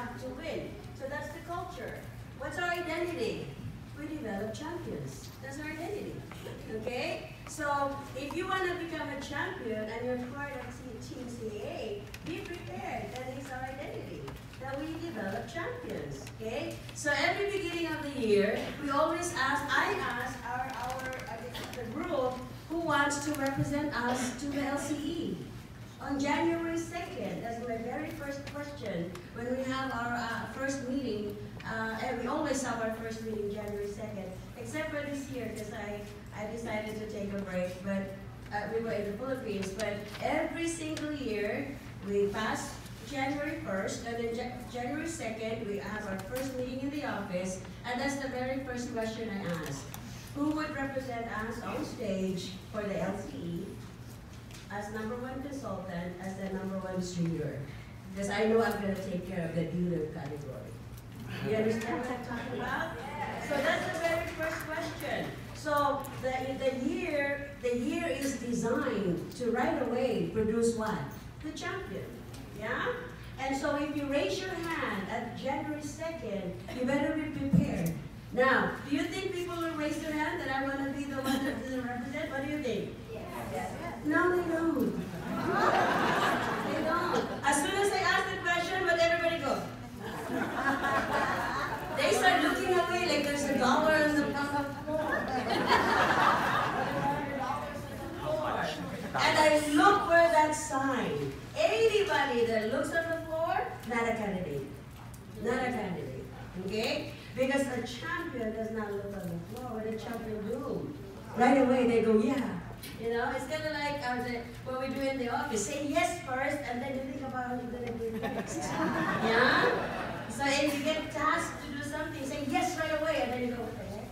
have to win. So that's the culture. What's our identity? We develop champions. That's our identity. Okay? So if you want to become a champion and you're part of Team CA, be prepared. That is our identity. That we develop champions. Okay? So every beginning of the year, we always ask, I ask the group who wants to represent us to the LCE. On January 2nd, that's my very first question, when we have our first meeting, and we always have our first meeting January 2nd, except for this year, because I decided to take a break, but we were in the Philippines, but every single year, we pass January 1st, and then January 2nd, we have our first meeting in the office, and that's the very first question I ask. Who would represent us on stage for the LCE as #1 consultant, as the #1 junior? Because I know I'm going to take care of the dealer category. You understand what I'm talking about? So that's the very first question. So the year is designed to right away produce what? The champion. Yeah? And so if you raise your hand at January 2nd, you better be prepared. Now, do you think people will raise their hand that I want to be the one that doesn't represent? What do you think? Yes. No, they don't. They don't. As soon as I ask the question, but everybody go. They start looking away like there's $1 on the floor. And I look for that sign. Anybody that looks on the floor, not a candidate. Not a candidate. Okay? Because a champion does not look on the floor. What a champion do? Right away they go, yeah. You know, it's kind of like what we do in the office. Say yes first, and then you think about how you're going to do it next. Yeah? So if you get tasked to do something, say yes right away, and then you go, what the heck?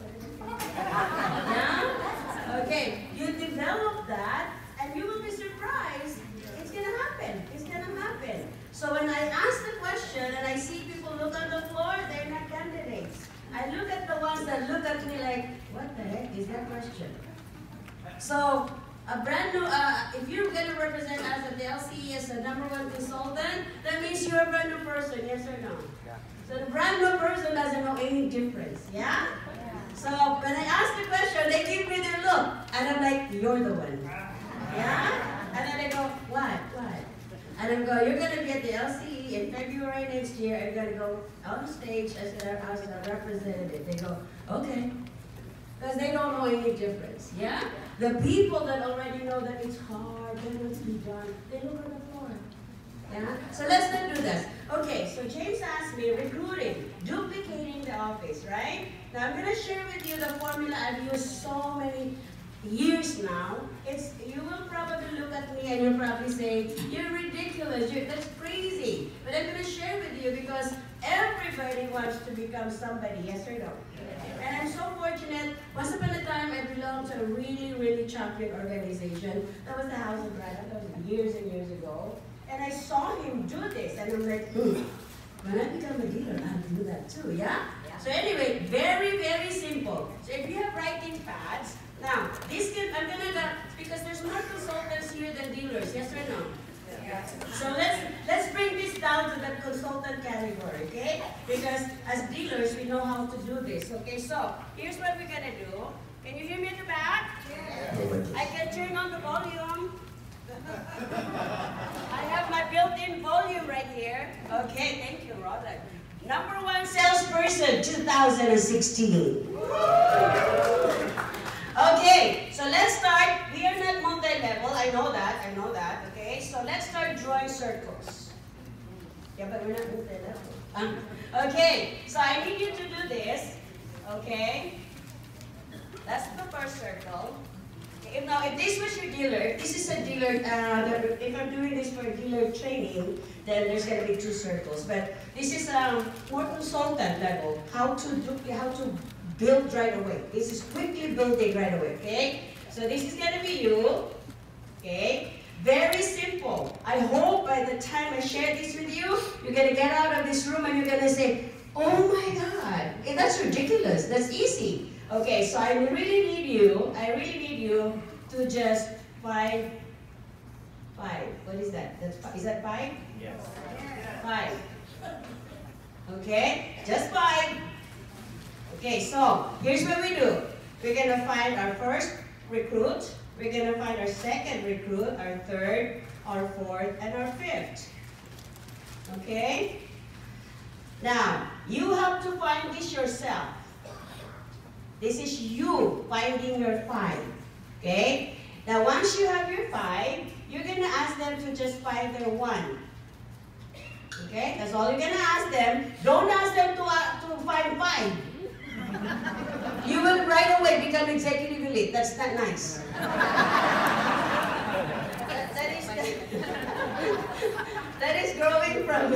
Yeah? Okay, you develop that, and you will be surprised. It's going to happen. It's going to happen. So when I ask the question, and I see people look on the floor, they're not candidates. I look at the ones that look at me like, what the heck is that question? So, a brand new, if you're going to represent us at the LCE as a #1 consultant, that means you're a brand new person, yes or no? Yeah. So the brand new person doesn't know any difference, yeah? So when I ask the question, they give me their look, and I'm like, you're the one, yeah? And then they go, what? And I go, you're going to be at the LCE in February next year, and you're going to go on stage as a representative. They go, okay. Because they don't know any difference, yeah? The people that already know that it's hard, that what's to be done, they look on the floor, yeah? So let's not do this. Okay, so James asked me, recruiting, duplicating the office, right? Now I'm going to share with you the formula I've used so many years now. You will probably look at me and you'll probably say, you're ridiculous, that's crazy. But I'm going to share with you because everybody wants to become somebody, yes or no? And I'm so fortunate, once upon a time I belonged to a really, really champion organization. That was the House of Brandon, that was years and years ago. And I saw him do this, and I'm like, when I become a dealer, I'll do that too, yeah? So anyway, very, very simple. So if you have writing pads, now, I'm gonna go, because there's more consultants here than dealers, yes or no? So let's bring this down to the consultant category, okay? Because as dealers, we know how to do this, okay? So here's what we're gonna do. Can you hear me at the back? Yes. I can turn on the volume. I have my built-in volume right here. Okay, thank you, Rhoda. #1 salesperson 2016. Okay, so let's start. We are not multi-level, I know that, okay? So let's start drawing circles. Yeah, but we're not multi-level. Okay, so I need you to do this, okay? That's the first circle. Okay, now, if this was your dealer, this is a dealer, if I'm doing this for dealer training, then there's going to be 2 circles. But this is more consultant level, how to build right away. This is quickly building right away, okay? So this is going to be you, okay? Very simple. I hope by the time I share this with you, you're going to get out of this room and you're going to say, oh my God, that's ridiculous. That's easy. Okay, so I really need you to just 5. What is that? Is that 5? Yes. 5. Okay? Just 5. Okay, so here's what we do. We're going to find our first recruit. We're going to find our second recruit, our third, our fourth, and our fifth. Okay? Now, you have to find this yourself. This is you finding your 5. Okay? Now, once you have your 5, you're going to ask them to just find their 1. Okay? That's all you're going to ask them. Don't ask them to find 5. You will right away become executive elite. That's not nice. that is growing from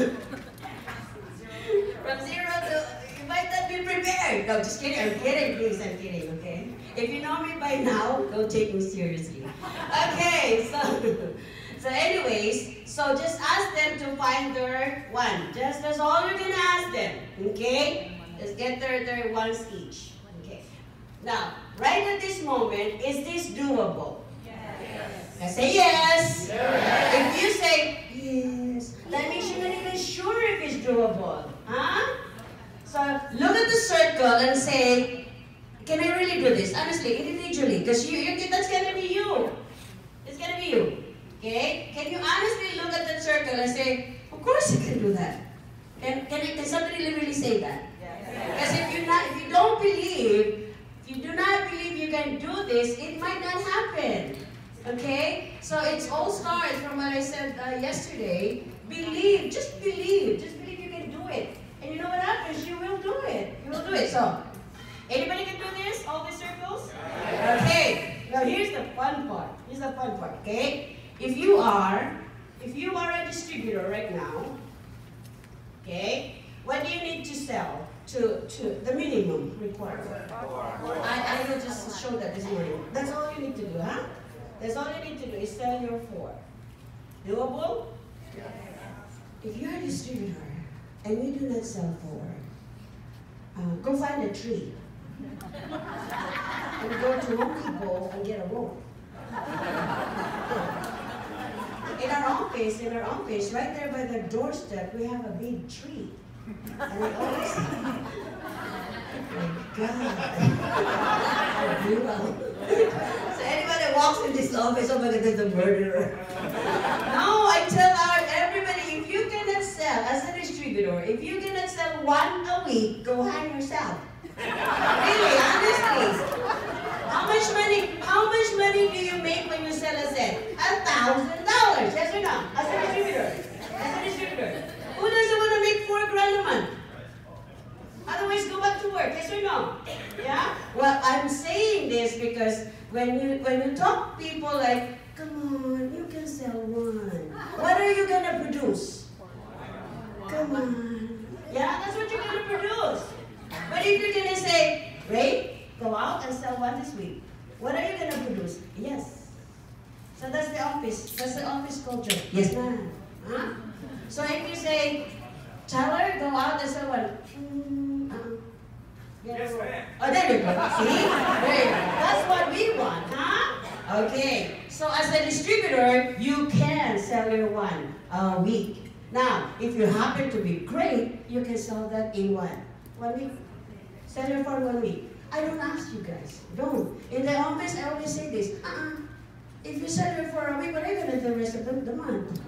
0 to, you might not be prepared. No, just kidding. I'm kidding, please. I'm kidding, okay? If you know me by now, don't take me seriously. Okay, so anyways, so just ask them to find their 1. That's all you're going to ask them, okay? Just get their 1s each. Okay. Now, right at this moment, is this doable? Yes. I say yes. Yes. If you say yes, that means you're not even sure if it's doable. Huh? So look at the circle and say, can I really do this? Honestly, individually, because that's going to be you. It's going to be you. Okay? Can you honestly look at the circle and say, of course you can do that? Can somebody really say that? Because if you don't believe, if you do not believe you can do this, it might not happen. Okay? So it all starts from what I said yesterday. Believe, just believe. Just believe you can do it. And you know what happens? You will do it. You will do it. So, anybody can do this? All these circles? Okay. Now here's the fun part. Here's the fun part, okay? If you are a distributor right now, okay, what do you need to sell to the minimum required? I will just show that this morning. That's all you need to do, huh? That's all you need to do is sell your 4. Doable? Yes. If you're a distributor and you do not sell 4, go find a tree and go to Home Depot and get a rope. In our office, right there by the doorstep, we have a big tree. And we always say, oh my God, how brutal. So anybody that walks in this office, oh my God, there's a murderer. No, I tell everybody, if you cannot sell, as a distributor, if you cannot sell 1 a week, go hang yourself. Really, honestly. How much money do you make when you sell a set? $1,000, yes or no? As a distributor. Who doesn't want to make $4 grand a month? Otherwise, go back to work, yes or no? Yeah? Well, I'm saying this because when you talk to people like, come on, you can sell 1. What are you going to produce? Come on. Yeah, that's what you're going to produce. But if you're going to say, Ray, go out and sell 1 this week. What are you going to produce? Yes. So that's the office. That's the office culture. Yes, ma'am. Huh? So if you say, Tyler, go out and sell 1. Yes, ma'am. Oh, there you go. See? There you go. That's what we want, huh? Okay. So as a distributor, you can sell your 1 a week. Now, if you happen to be great, you can sell that in 1 week. Sell your 4 1 week. I don't ask you guys. Don't. In the office, I always say this. If you sell your 4 a week, what are you going to do the rest of the month?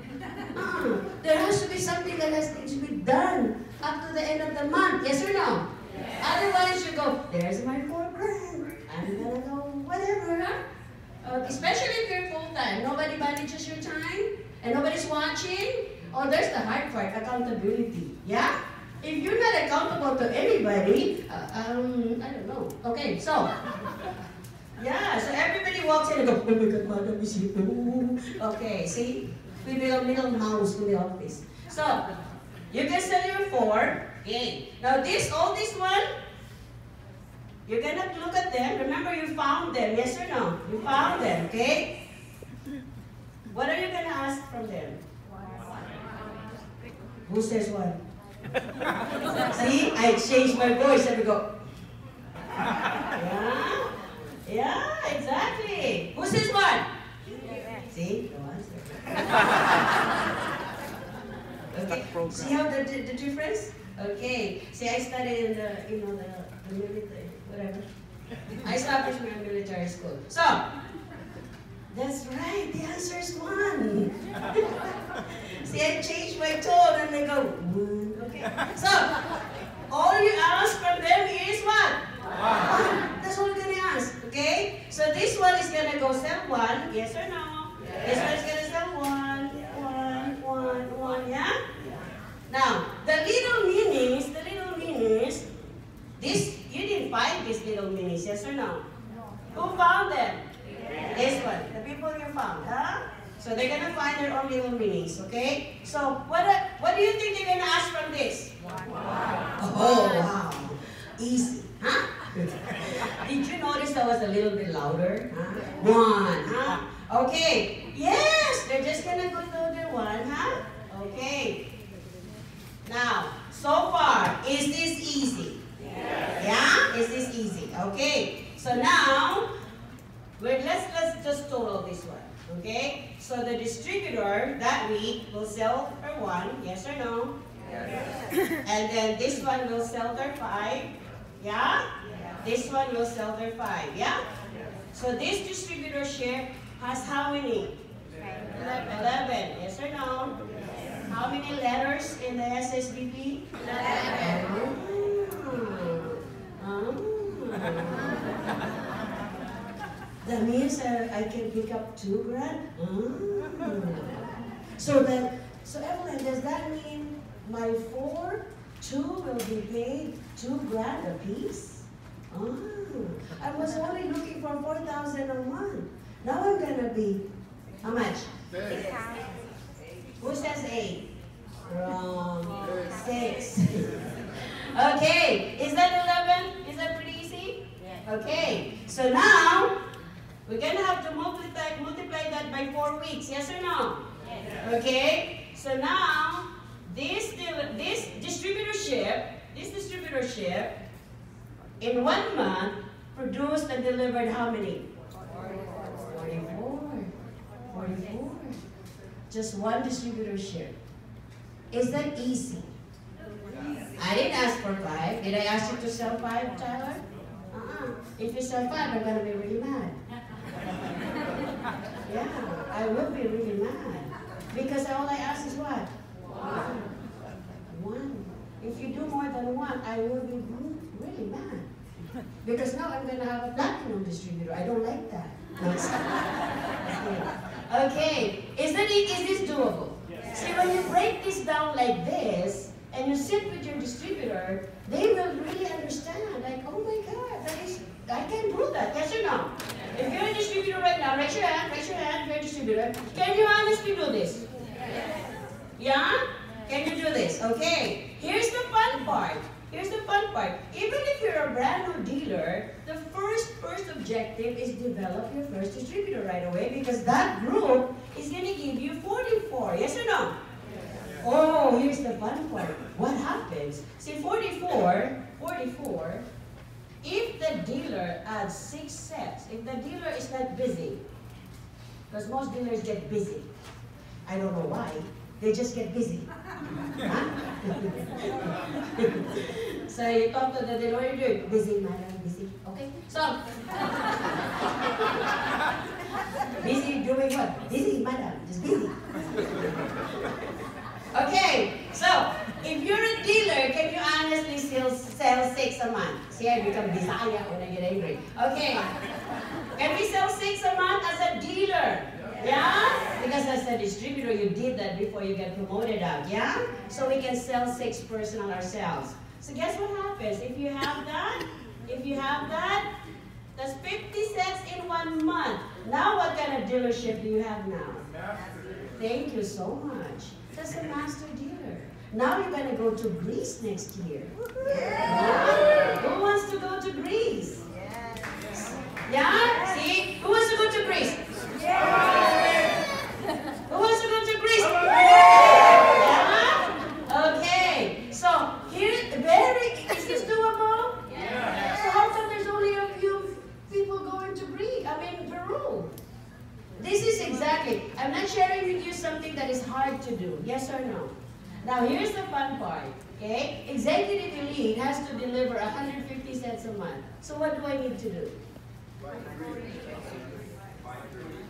There has to be something that has to be done up to the end of the month. Yes or no? Yes. Otherwise, you go, there's my 4 grand. I'm going to go whatever, huh? Especially if you're full-time. Nobody manages your time and nobody's watching. Oh, there's the hard part, accountability. Yeah? If you're not accountable to anybody, I don't know. Okay, so, yeah, so everybody walks in and goes, oh my God, madam is here. Okay, see? We be a little mouse in the office. So, you can sell your 4. Okay. Now all this one, you're gonna look at them. Remember, you found them, yes or no? You found them, okay? What are you gonna ask from them? Who says 1? See, I changed my voice and we go. Yeah, exactly. Who says 1? See, no answer. Okay. See how the difference? Okay. See, I studied in the, the military, whatever. I established my military school. So, that's right, the answer is 1. See, I changed my tone and they go, 1. Okay. So, all you ask from them is what? 1. That's all you're going to ask. Okay? So, this one is going to go sell 1. Yes or no? Yes. This one is going to sell 1. 1, 1, yeah? Now, the little minis, this, you didn't find these little minis, yes or no? Who found them? This one, the people you found, huh? So they're gonna find their own little minis, okay? So what do you think they're gonna ask from this? Wow. Oh, wow. Easy, huh? Did you notice that was a little bit louder? Huh? 1, huh? Okay. Yes, they're just gonna go through their 1, huh? Okay. Now, so far, is this easy? Yes. Yeah? Is this easy? Okay. So now, let's just total this one. Okay? So the distributor that week will sell her 1, yes or no? Yes. And then this one will sell their 5. Yeah? This one will sell their 5. Yeah? So this distributorship has how many? 11. Yes or no? How many letters in the SSBP? 11. That means I can pick up 2 grand? So Evelyn, does that mean my 2 will be paid 2 grand a piece? I was only looking for 4,000 a month. Now I'm gonna be, how much? 6. Who says 8? Wrong. 6. Okay, is that 11? Is that pretty easy? Okay, so now we're gonna have to multiply that by 4 weeks, yes or no? Yes. Okay, so now this distributorship in 1 month produced and delivered how many? 44. Just 1 distributorship. Is that easy? I didn't ask for 5. Did I ask you to sell 5, Tyler? If you sell 5, I'm going to be really mad. Yeah, I will be really mad. Because all I ask is what? 1. If you do more than 1, I will be really mad. Because now I'm going to have a platinum distributor. I don't like that. Okay, is this doable? Yes. See, when you break this down like this, and you sit with your distributor, they will really understand, like, oh my God, I can do that, yes or no? If you're a distributor right now, raise your hand, if you're a distributor. Can you honestly do this? Yeah? Can you do this? Okay, here's the fun part. Even if you're a brand new dealer, the first objective is develop your first distributor right away, because that group is going to give you 44, yes or no? Oh, here's the fun part. What happens? See, 44, if the dealer adds 6 sets, if the dealer is not busy, because most dealers get busy. I don't know why. They just get busy. Huh? So you talk to the dealer, what are you doing? Busy, madam, busy. Okay? So, busy doing what? Busy, madam, just busy. Okay, so if you're a dealer, can you honestly still sell 6 a month? See, I become Bisaya when I get angry. Okay, can we sell 6 a month as a dealer? Yeah? Because as a distributor, you did that before you get promoted out, yeah? So we can sell 6 personal ourselves. So guess what happens? If you have that, that's 50 sets in 1 month. Now what kind of dealership do you have now? Thank you so much. That's a master dealer. Now you're going to go to Greece next year. Yeah. Who wants to go to Greece? Yeah? See? Who wants to go to Greece? Yeah. Who wants to go to Greece? Yeah? Okay. So, here, is this doable? Yeah. So how come there's only a few people going to Peru? This is exactly, I'm not sharing with you something that is hard to do. Yes or no? Now here's the fun part, okay? Executive elite has to deliver 150 cents a month. So what do I need to do? How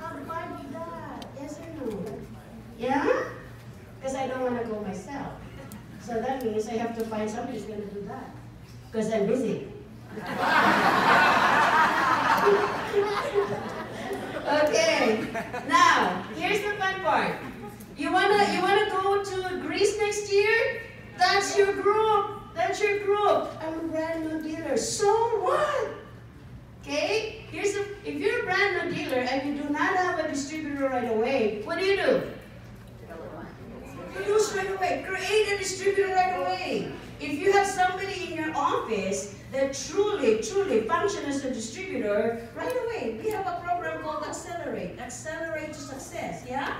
do I do that? Yes or no? Yeah? Because I don't want to go myself. So that means I have to find somebody who's going to do that. Because I'm busy. Okay. Now, here's the fun part. You wanna go to Greece next year? That's your group. That's your group. I'm a brand new dealer. So what? Okay? If you're a brand new dealer and you do not have a distributor right away, what do? You use right away. Create a distributor right away. If you have somebody in your office that truly function as a distributor, right away, we have a program called Accelerate. Accelerate to success, yeah?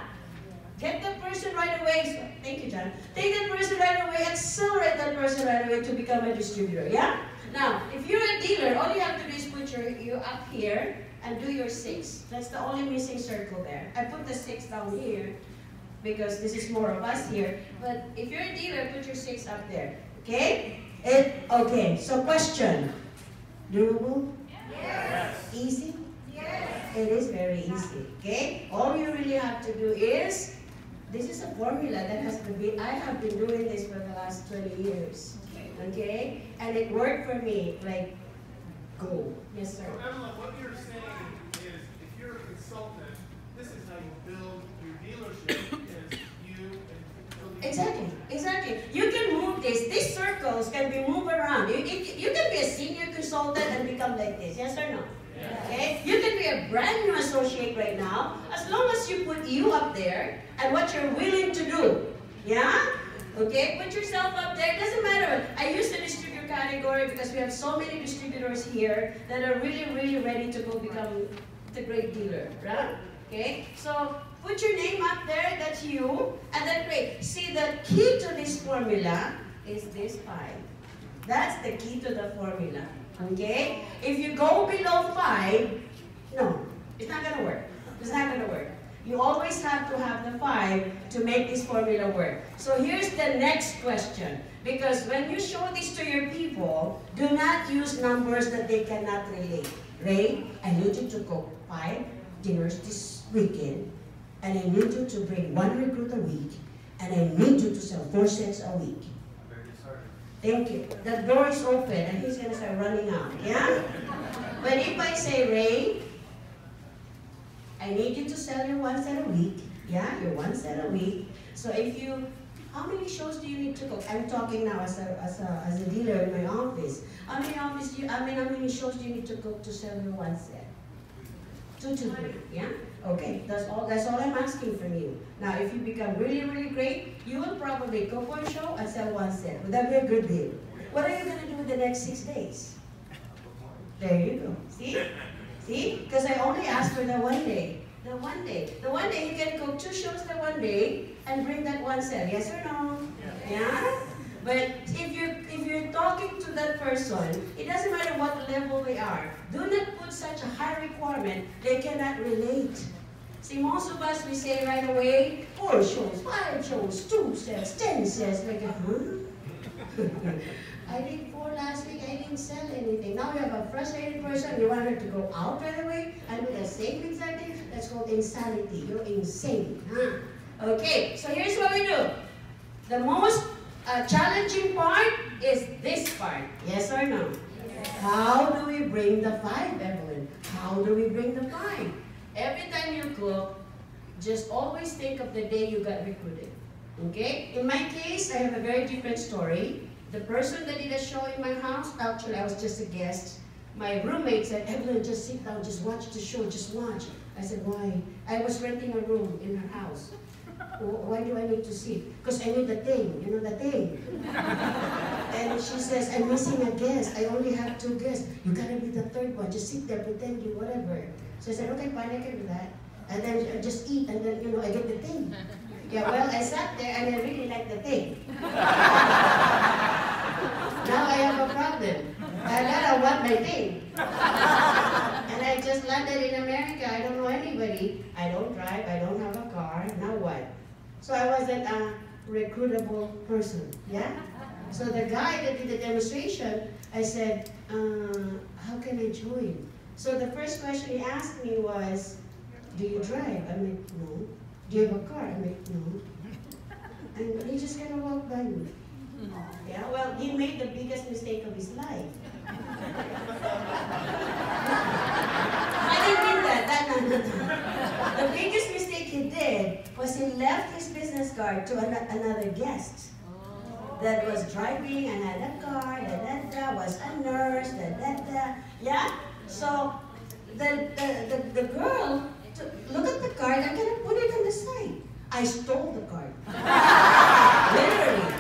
Get that person right away. So, thank you, John. Take that person right away, accelerate that person right away to become a distributor, yeah? Now, if you're a dealer, all you have to do is put you up here and do your 6. That's the only missing circle there. I put the 6 down here because this is more of us here. But if you're a dealer, put your 6 up there. Okay? Okay, so question. Doable? Yes. Easy? Yes. It is very easy. Okay? All you really have to do is, this is a formula that has to be, I have been doing this for the last 20 years. Okay? And it worked for me, like, go. Yes, sir. So Evelyn, what you're saying is, if you're a consultant, this is how you build your dealership, is you and Exactly, exactly. You can move this. These circles can be moved around. You can be a senior consultant and become like this. Yes or no? Yeah. Okay? You can be a brand new associate right now, as long as you put you up there and what you're willing to do. Yeah? Okay? Put yourself up there. It doesn't matter. I use the distributor category because we have so many distributors here that are really ready to go become the great dealer. Right? Okay? So, put your name up there, that's you, and then great. See, the key to this formula is this 5. That's the key to the formula, okay? If you go below 5, no, it's not gonna work. It's not gonna work. You always have to have the 5 to make this formula work. So here's the next question, because when you show this to your people, do not use numbers that they cannot relate. Ray, I need you to cook 5 dinners this weekend, and I need you to bring 1 recruit a week, and I need you to sell 4 sets a week. Thank you. The door is open, and he's going to start running out, yeah? But if I say, Ray, I need you to sell your 1 set a week, yeah, your 1 set a week. So if you, how many shows do you need to cook? I'm talking now as a dealer in my office. How many shows do you need to cook to sell your 1 set? 2 to 3, yeah? Okay, that's all I'm asking from you. Now, if you become really great, you will probably cook 1 show and sell 1 set. Would that be a good deal? What are you going to do with the next 6 days? There you go. See? See? Because I only asked for the 1 day. The 1 day. The 1 day you can cook 2 shows the 1 day and bring that 1 set. Yes or no? Yeah? But if you're talking to that person, it doesn't matter what level they are. Do not put such a high requirement, they cannot relate. See, most of us, we say right away, 4 shows, 5 shows, 2 sets, 10 sets. Like, huh? I did 4 last week, I didn't sell anything. Now you have a frustrated person, you want her to go out right away and do the same exact thing. That's called insanity. You're insane. Huh? Okay, so here's what we do. The most challenging part is this part. Yes or no? Yes. How do we bring the 5, Evelyn? How do we bring the 5? Every time you cook, just always think of the day you got recruited. Okay? In my case, I have a very different story. The person that did a show in my house, actually I was just a guest. My roommate said, Evelyn, just sit down, just watch the show, just watch. I said, why? I was renting a room in her house. Why do I need to sit? Because I need the thing, you know the thing. And she says, I'm missing a guest. I only have 2 guests. You gotta be the 3rd one. Just sit there, pretend you whatever. So I said, okay, fine, I can do that. And then I just eat, and then, I get the thing. Yeah, well, I sat there, and I really like the thing. Now I have a problem. I want my thing. And I just landed in America. I don't know anybody. I don't drive. I don't have a car. Now what? So I wasn't recruitable person. Yeah? So the guy that did the demonstration, I said, how can I join? So the first question he asked me was, do you drive? I'm like, no. Do you have a car? I'm like, no. And he just kind of walked by me. Yeah, well, he made the biggest mistake of his life. I didn't mean that. The biggest mistake he did was he left his business card to another guest that was driving and had a car, was a nurse, yeah? So the girl looked at the card and kind of put it on the side. I stole the card. Literally.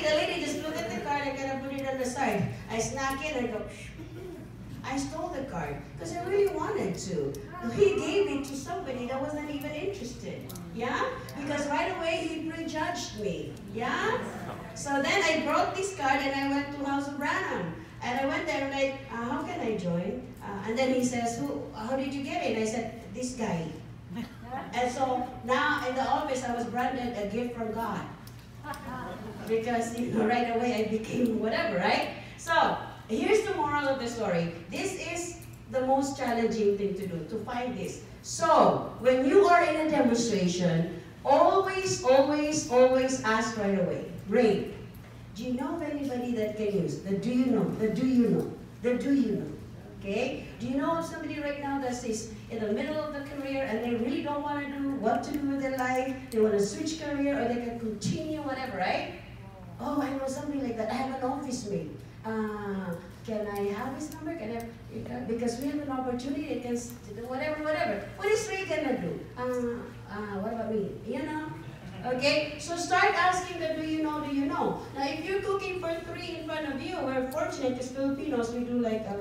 The lady just looked at the card and kind of put it on the side. I snuck in and go, I stole the card because I really wanted to. He gave it to somebody that wasn't even interested. Yeah? Because right away he prejudged me. Yeah? So then I brought this card and I went to House of Branham. And I went there and like, how can I join? And then he says, how did you get it? I said, this guy. And so now in the office I was branded a gift from God. Because right away I became whatever, right? So here's the moral of the story. This is the most challenging thing to do, to find this. So when you are in a demonstration, always ask right away, Ray, do you know of anybody that can use? The do you know? The do you know? The do you know? Okay? Do you know of somebody right now that is in the middle of the career and they really don't want to do what to do with their life? They want to switch career or they can continue, whatever, right? Oh, I know somebody like that. I have an office mate. Can I have his number? Can I? Because we have an opportunity, it can do whatever. What is Ray gonna do? What about me? You know? Okay, so start asking the do you know, do you know? Now, if you're cooking for 3 in front of you, we're fortunate as Filipinos, we do like a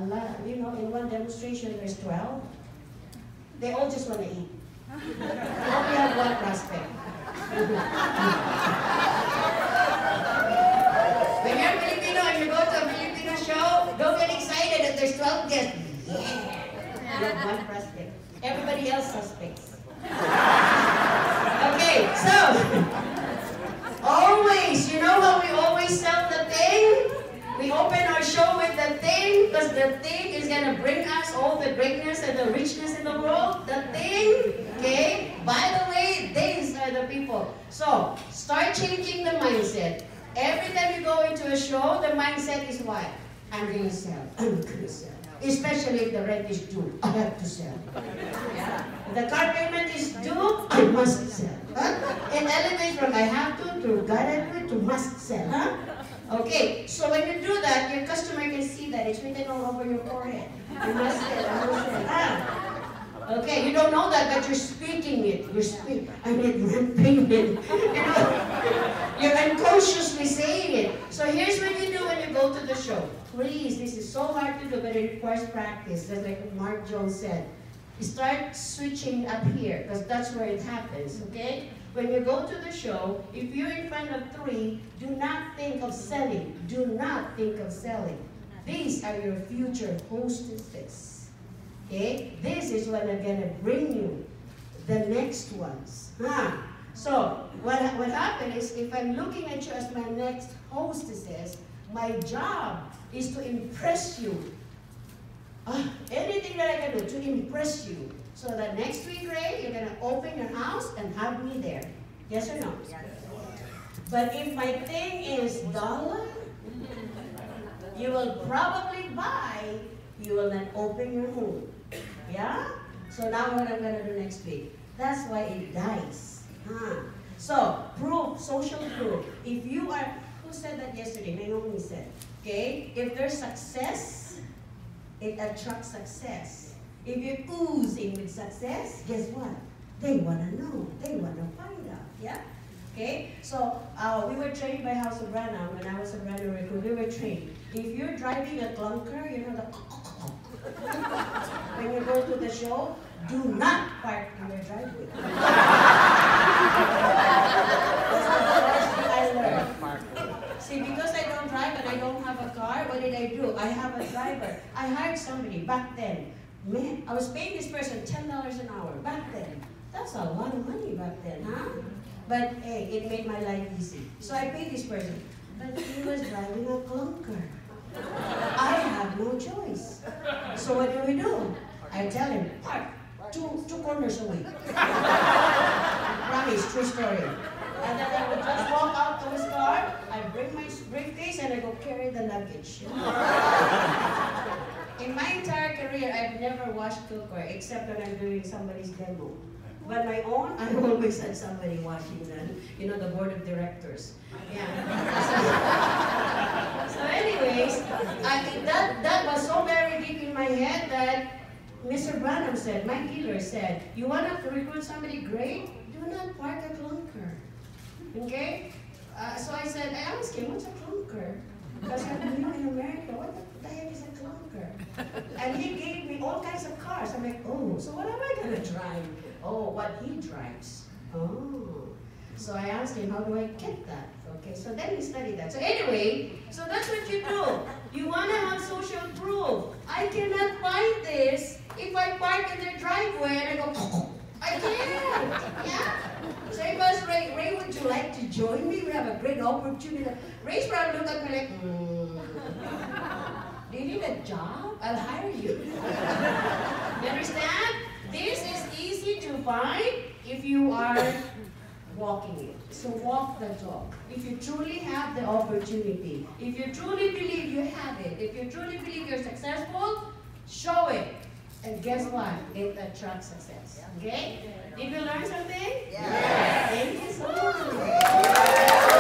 lot, you know, in one demonstration there's 12. They all just want to eat. We only have one prospect. When you're Filipino and you go to a Filipino show, don't get excited that there's 12 guests. Yeah! You have one prospect. Everybody else suspects. Okay, so, always, you know how we always sell the thing? We open our show with the thing, because the thing is going to bring us all the greatness and the richness in the world. The thing, okay? By the way, these are the people. So, start changing the mindset. Every time you go into a show, the mindset is what? I'm going to sell. I'm going to sell. Especially if the rent is due. I have to sell. Yeah. If the car payment is due, I must sell. Huh? In elevation, I have to God I do it, to must sell. Huh? Okay, so when you do that, your customer can see that. It's written all over your forehead. You must sell, I must sell. Huh? Okay, you don't know that, but you're speaking it. You're speaking. I need rent payment. You know, you're unconsciously saying it. So here's what you do when you go to the show. Please, this is so hard to do, but it requires practice. Just like Mark Jones said. Start switching up here, because that's where it happens, okay? When you go to the show, if you're in front of 3, do not think of selling. Do not think of selling. These are your future hostesses. Okay? This is what I'm going to bring you. The next ones. Huh? So, what happened is, if I'm looking at you as my next hostesses, my job is to impress you. Anything that I can do to impress you. So that next week, Ray, you're going to open your house and have me there. Yes or no? Yes. But if my thing is dollar, you will probably buy, you will then open your home. Yeah? So now what I'm going to do next week. That's why it dies. So, proof, social proof. If you are, who said that yesterday? Naomi said. Okay? If there's success, it attracts success. If you're oozing with success, guess what? They want to know. They want to find out. Yeah? Okay? So, we were trained by House of Branham. When I was a brand new recruit, we were trained. If you're driving a clunker, you know the when you go to the show, do not park in your driveway. That's the first thing I learned. See, because I don't drive and I don't have a car, what did I do? I have a driver. I hired somebody back then. Man, I was paying this person $10 an hour back then. That's a lot of money back then, huh? But hey, it made my life easy. So I paid this person. But he was driving a clunker. I have no choice. So what do? I tell him, park two corners away. Promise, true story. And then I would just walk out to his car, I bring my briefcase and I go carry the luggage. In my entire career, I've never washed cookware except when I'm doing somebody's demo. But my own, I always had somebody washing them. You know, the board of directors. Yeah. So anyways, that was so very deep in my head that Mr. Branham said, my dealer said, you want to recruit somebody great? Do not park a clunker. Okay? So I said, I asked him, what's a clunker? Because I'm new in America, what the heck is a clunker? And he gave me all kinds of cars. I'm like, oh, so what am I going to drive? Oh, what he drives. Oh. So I asked him, how do I get that? Okay, so then he studied that. So anyway, so that's what you do. You want to have social proof. I cannot find this if I park in their driveway and I go, I can't. Yeah? So it was Ray, would you like to join me? We have a great opportunity. Ray's probably looked at me like, do you need a job? I'll hire you. You understand? This is easy to find if you are walking it. So walk the talk. If you truly have the opportunity, if you truly believe you have it, if you truly believe you're successful, show it. And guess what? It attracts success. Okay? Did you learn something? Yes. Thank you so much.